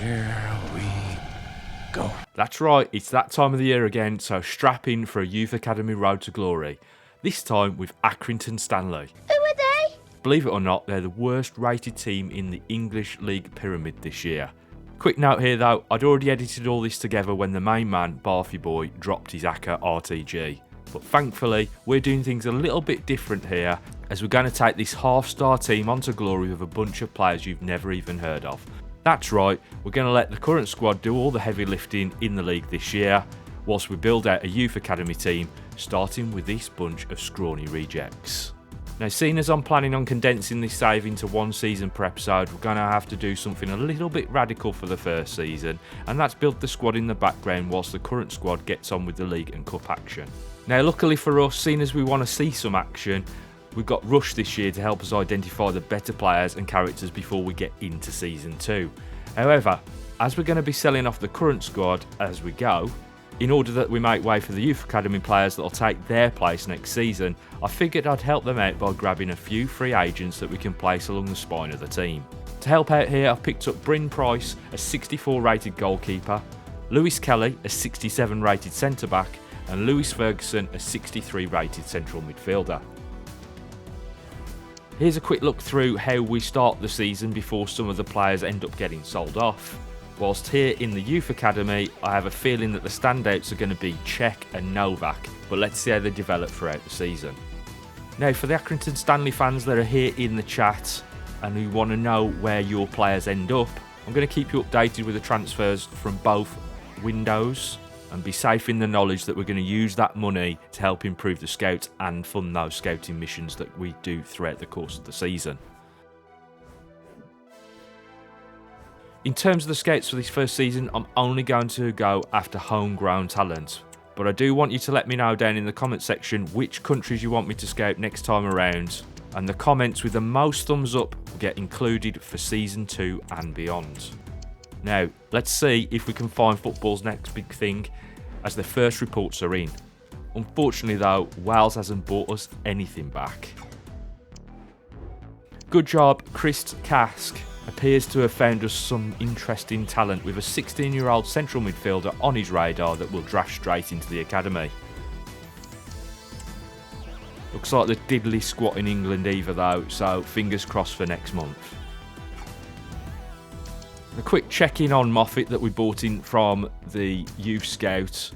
Here we go. That's right, it's that time of the year again, so strap in for a Youth Academy road to glory. This time with Accrington Stanley. Who are they? Believe it or not, they're the worst rated team in the English League Pyramid this year. Quick note here though, I'd already edited all this together when the main man, Barfy Boy, dropped his ACCA RTG. But thankfully, we're doing things a little bit different here, as we're going to take this half-star team onto glory with a bunch of players you've never even heard of. That's right, we're going to let the current squad do all the heavy lifting in the league this year, whilst we build out a youth academy team, starting with this bunch of scrawny rejects. Now, seeing as I'm planning on condensing this save into one season per episode, we're going to have to do something a little bit radical for the first season, and that's build the squad in the background whilst the current squad gets on with the league and cup action. Now, luckily for us, seeing as we want to see some action, we've got Rush this year to help us identify the better players and characters before we get into Season 2. However, as we're going to be selling off the current squad as we go, in order that we make way for the Youth Academy players that will take their place next season, I figured I'd help them out by grabbing a few free agents that we can place along the spine of the team. To help out here, I've picked up Bryn Price, a 64 rated goalkeeper, Lewis Kelly, a 67 rated centre back, and Lewis Ferguson, a 63 rated central midfielder. Here's a quick look through how we start the season before some of the players end up getting sold off. Whilst here in the Youth Academy, I have a feeling that the standouts are going to be Cech and Novak, but let's see how they develop throughout the season. Now, for the Accrington Stanley fans that are here in the chat and who want to know where your players end up, I'm going to keep you updated with the transfers from both windows, and be safe in the knowledge that we're going to use that money to help improve the scouts and fund those scouting missions that we do throughout the course of the season. In terms of the scouts for this first season, I'm only going to go after homegrown talent, but I do want you to let me know down in the comment section which countries you want me to scout next time around, and the comments with the most thumbs up will get included for Season 2 and beyond. Now, let's see if we can find football's next big thing, as the first reports are in. Unfortunately though, Wales hasn't brought us anything back. Good job, Chris Kask appears to have found us some interesting talent with a 16-year-old central midfielder on his radar that will draft straight into the academy. Looks like the diddly squat in England either though, so fingers crossed for next month. A quick check-in on Moffat that we bought in from the Youth Scout,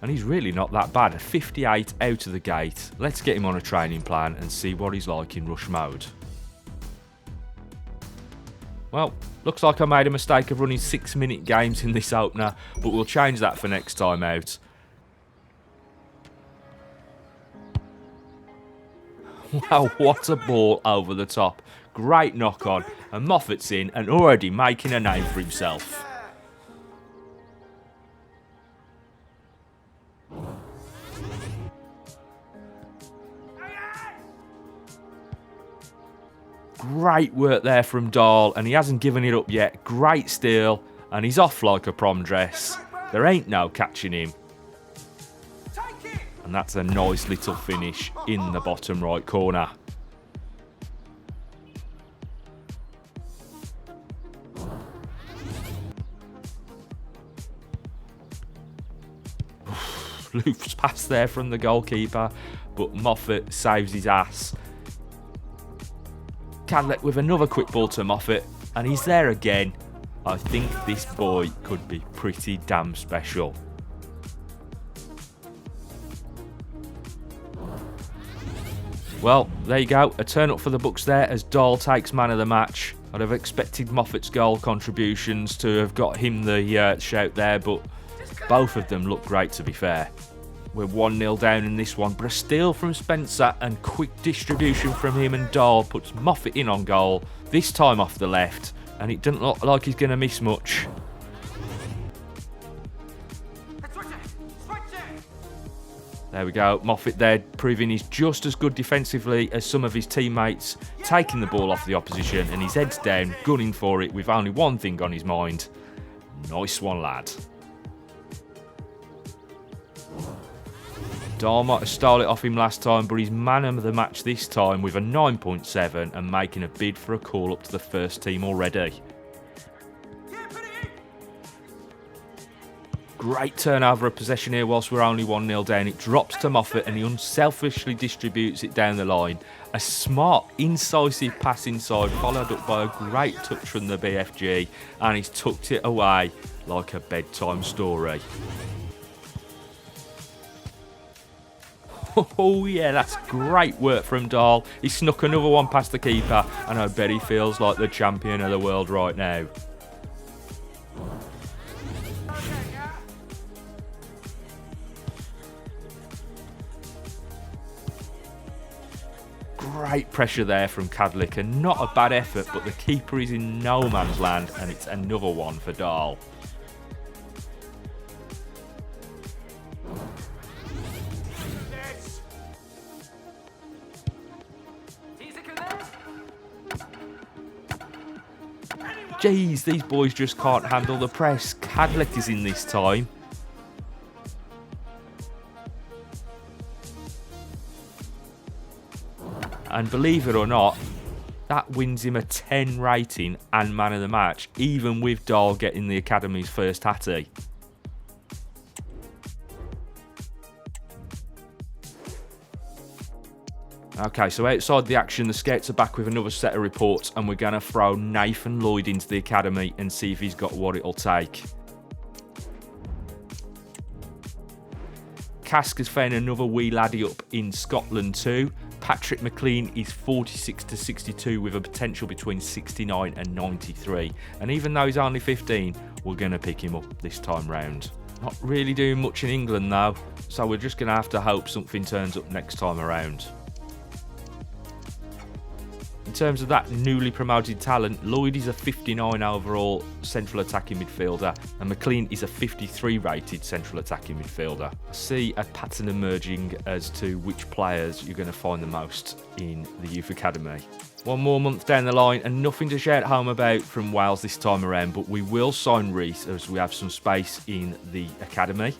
and he's really not that bad, a 58 out of the gate. Let's get him on a training plan and see what he's like in rush mode. Well, looks like I made a mistake of running 6-minute games in this opener, but we'll change that for next time out. Wow, what a ball over the top. Great knock on, and Moffat's in and already making a name for himself. Great work there from Dahl, and he hasn't given it up yet. Great steal, and he's off like a prom dress. There ain't no catching him. And that's a nice little finish in the bottom right corner. Loose pass there from the goalkeeper, but Moffat saves his ass. Cadlett with another quick ball to Moffat, and he's there again. I think this boy could be pretty damn special. Well, there you go, a turn up for the books there as Dahl takes man of the match. I'd have expected Moffat's goal contributions to have got him the shout there, but both of them look great to be fair. We're 1-0 down in this one, but a steal from Spencer and quick distribution from him and Dahl puts Moffat in on goal, this time off the left, and it doesn't look like he's going to miss much. There we go, Moffat there proving he's just as good defensively as some of his teammates, taking the ball off the opposition, and his head's down, gunning for it with only one thing on his mind. Nice one, lad. Dahl might have stole it off him last time, but he's man of the match this time with a 9.7 and making a bid for a call up to the first team already. Great turnover of possession here whilst we're only 1-0 down. It drops to Moffat and he unselfishly distributes it down the line. A smart, incisive pass inside, followed up by a great touch from the BFG, and he's tucked it away like a bedtime story. Oh yeah, that's great work from Dahl. He snuck another one past the keeper, and I bet he feels like the champion of the world right now. Great pressure there from Cadlick, and not a bad effort, but the keeper is in no man's land, and it's another one for Dahl. Jeez, these boys just can't handle the press. Cadlick is in this time. And believe it or not, that wins him a 10 rating and man of the match, even with Dahl getting the academy's first hattie. Okay, so outside the action, the scouts are back with another set of reports, and we're going to throw Nathan Lloyd into the academy and see if he's got what it'll take. Cask has found another wee laddie up in Scotland too. Patrick McLean is 46 to 62 with a potential between 69 and 93. And even though he's only 15, we're going to pick him up this time round. Not really doing much in England though, so we're just going to have to hope something turns up next time around. In terms of that newly promoted talent, Lloyd is a 59 overall central attacking midfielder and McLean is a 53 rated central attacking midfielder. I see a pattern emerging as to which players you're going to find the most in the youth academy. One more month down the line and nothing to shout home about from Wales this time around, but we will sign Reece as we have some space in the academy.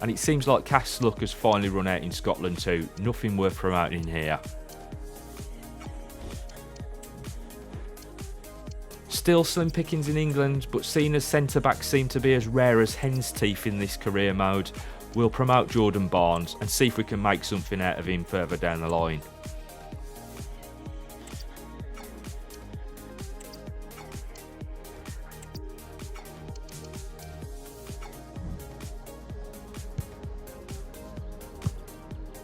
And it seems like Cass' luck has finally run out in Scotland too. Nothing worth promoting here. Still slim pickings in England, but seeing as centre-backs seem to be as rare as hen's teeth in this career mode, we'll promote Jordan Barnes and see if we can make something out of him further down the line.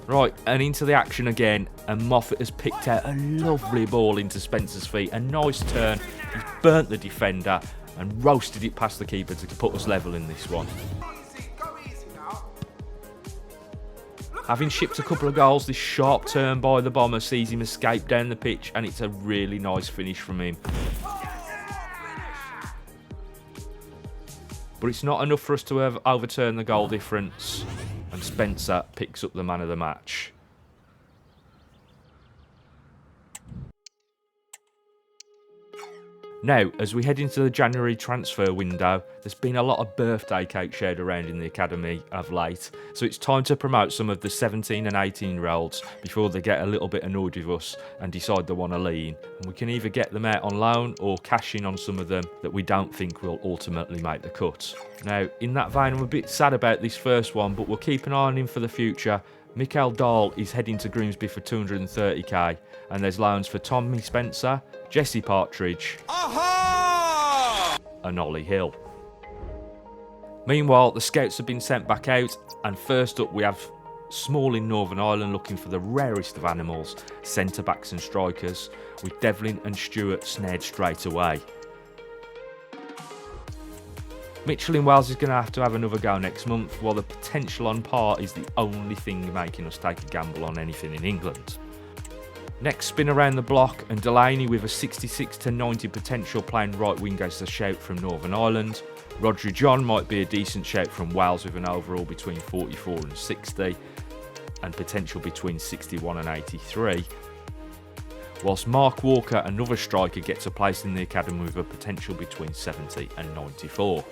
Right, and into the action again, and Moffat has picked out a lovely ball into Spencer's feet. A nice turn, he's burnt the defender and roasted it past the keeper to put us level in this one. Having shipped a couple of goals, this sharp turn by the Bomber sees him escape down the pitch, and it's a really nice finish from him. But it's not enough for us to have overturn the goal difference, and Spencer picks up the man of the match. Now, as we head into the January transfer window, there's been a lot of birthday cake shared around in the academy of late, so it's time to promote some of the 17 and 18-year-olds before they get a little bit annoyed with us and decide they want to lean. And we can either get them out on loan or cash in on some of them that we don't think will ultimately make the cut. Now, in that vein, I'm a bit sad about this first one, but we'll keep an eye on him for the future. Mikael Dahl is heading to Grimsby for 230k, and there's loans for Tommy Spencer, Jesse Partridge, and Ollie Hill. Meanwhile, the scouts have been sent back out, and first up we have Small in Northern Ireland looking for the rarest of animals, centre-backs and strikers, with Devlin and Stewart snared straight away. Mitchell in Wales is going to have another go next month, while the potential on par is the only thing making us take a gamble on anything in England. Next spin around the block, and Delaney with a 66 to 90 potential playing right wing goes a shout from Northern Ireland. Rodri John might be a decent shout from Wales with an overall between 44 and 60 and potential between 61 and 83. Whilst Mark Walker, another striker, gets a place in the academy with a potential between 70 and 94.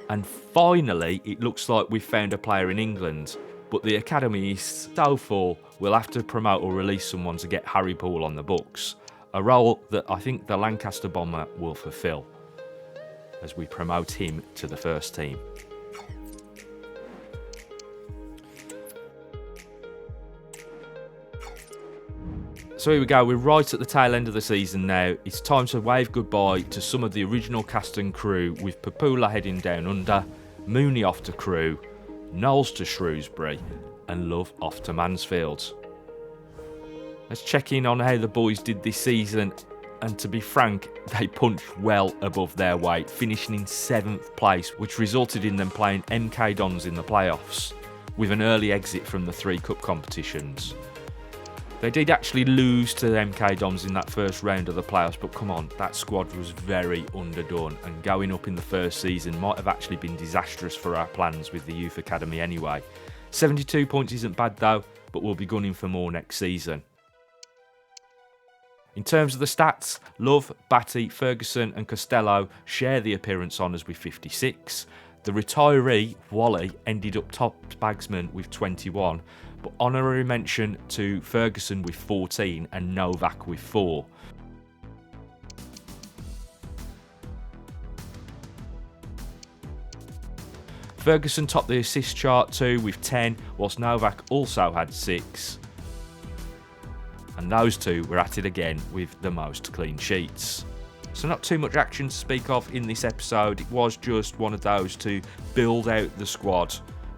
And finally, it looks like we've found a player in England. but the academy is so full, we'll have to promote or release someone to get Harry Poole on the books, a role that I think the Lancaster bomber will fulfil as we promote him to the first team. So here we go, we're right at the tail end of the season now. It's time to wave goodbye to some of the original cast and crew, with Papula heading down under, Mooney off to Crewe, Knowles to Shrewsbury, and Love off to Mansfield. Let's check in on how the boys did this season, and to be frank, they punched well above their weight, finishing in 7th place, which resulted in them playing MK Dons in the playoffs, with an early exit from the 3 cup competitions. They did actually lose to the MK Dons in that first round of the playoffs, but come on, that squad was very underdone, and going up in the first season might have actually been disastrous for our plans with the youth academy anyway. 72 points isn't bad though, but we'll be gunning for more next season. In terms of the stats, Love, Batty, Ferguson and Costello share the appearance honours with 56. The retiree, Wally, ended up top bagsman with 21, but honorary mention to Ferguson with 14 and Novak with 4. Ferguson topped the assist chart too with 10, whilst Novak also had 6. And those two were at it again with the most clean sheets. So not too much action to speak of in this episode. It was just one of those to build out the squad,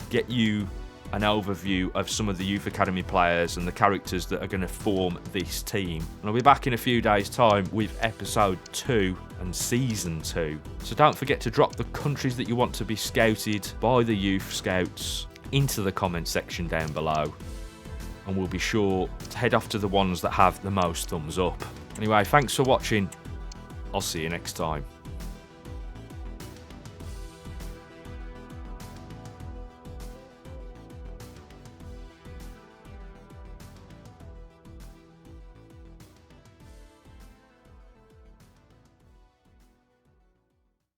get you an overview of some of the youth academy players and the characters that are going to form this team. And I'll be back in a few days' time with episode 2 and season 2. So don't forget to drop the countries that you want to be scouted by the youth scouts into the comment section down below, and we'll be sure to head off to the ones that have the most thumbs up. Anyway, thanks for watching. I'll see you next time.